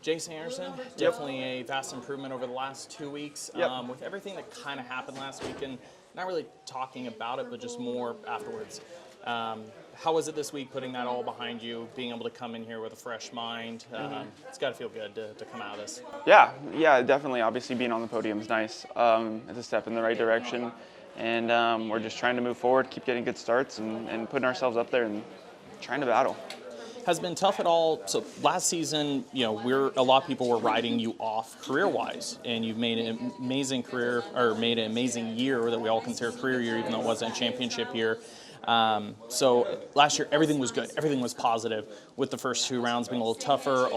Jason Anderson, definitely a vast improvement over the last 2 weeks. Yep. With everything that kind of happened last week, and not really talking about it, but just more afterwards. How was it this week, putting that all behind you, being able to come in here with a fresh mind? It's got to feel good to come out of this. Yeah, definitely. Obviously, being on the podium is nice. It's a step in the right direction, and we're just trying to move forward, keep getting good starts, and putting ourselves up there and trying to battle. Has been tough at all? So last season, a lot of people were writing you off career-wise, and you've made an amazing career, or made an amazing year that we all consider a career year, even though it wasn't a championship year. So last year, everything was good. Everything was positive. With the first 2 rounds being a little tougher,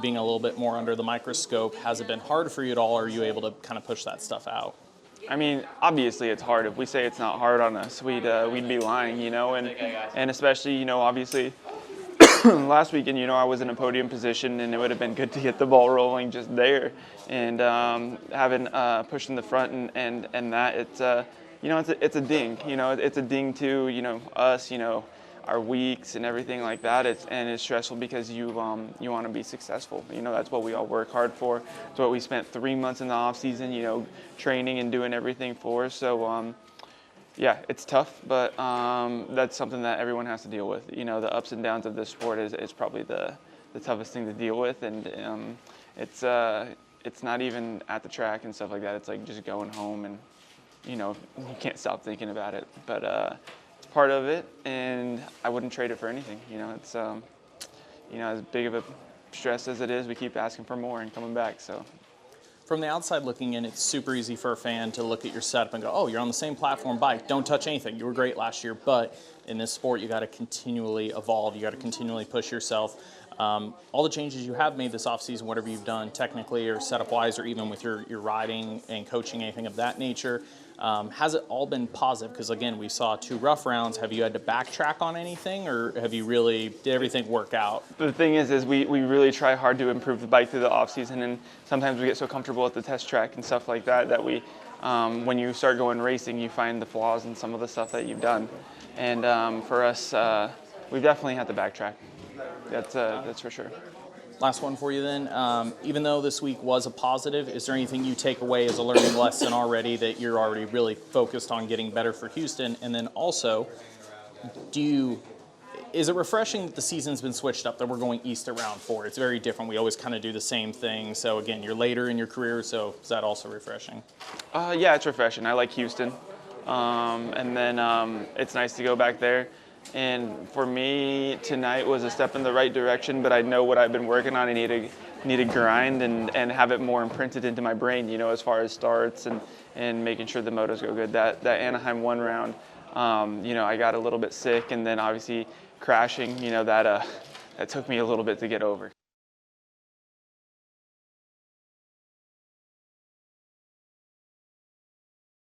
being a little bit more under the microscope, has it been hard for you at all, or are you able to kind of push that stuff out? I mean, obviously it's hard. If we say it's not hard on us, we'd be lying, and especially, obviously, last weekend, I was in a podium position, and it would have been good to get the ball rolling just there, and having pushed in the front and that it's it's a ding, it's a ding to us, our weeks and everything like that. It's stressful because you want to be successful. That's what we all work hard for. It's what we spent 3 months in the off season, training and doing everything for. So. Yeah, it's tough, but that's something that everyone has to deal with. The ups and downs of this sport is probably the toughest thing to deal with, and it's not even at the track and stuff like that. It's like just going home, and you can't stop thinking about it. But it's part of it, and I wouldn't trade it for anything. It's as big of a stress as it is, we keep asking for more and coming back. So. From the outside looking in, it's super easy for a fan to look at your setup and go, oh, you're on the same platform bike. Don't touch anything. You were great last year. But in this sport, you got to continually evolve. You got to continually push yourself. All the changes you have made this offseason, whatever you've done technically or setup-wise, or even with your riding and coaching, anything of that nature, has it all been positive? Because, again, we saw 2 rough rounds. Have you had to backtrack on anything, or did everything work out? The thing is we really try hard to improve the bike through the off season, and sometimes we get so comfortable at the test track and stuff like that we, when you start going racing, you find the flaws in some of the stuff that you've done. And for us, we definitely had to backtrack. That's for sure. Last one for you then. Even though this week was a positive, is there anything you take away as a learning lesson already that you're already really focused on getting better for Houston? And then also, is it refreshing that the season's been switched up, that we're going east at round 4? It's very different. We always kind of do the same thing. So again, you're later in your career, so is that also refreshing? Yeah, it's refreshing. I like Houston. And then it's nice to go back there. And for me, tonight was a step in the right direction, but I know what I've been working on. I need to grind and have it more imprinted into my brain, as far as starts and making sure the motos go good. That Anaheim 1 round, I got a little bit sick, and then obviously crashing, that took me a little bit to get over.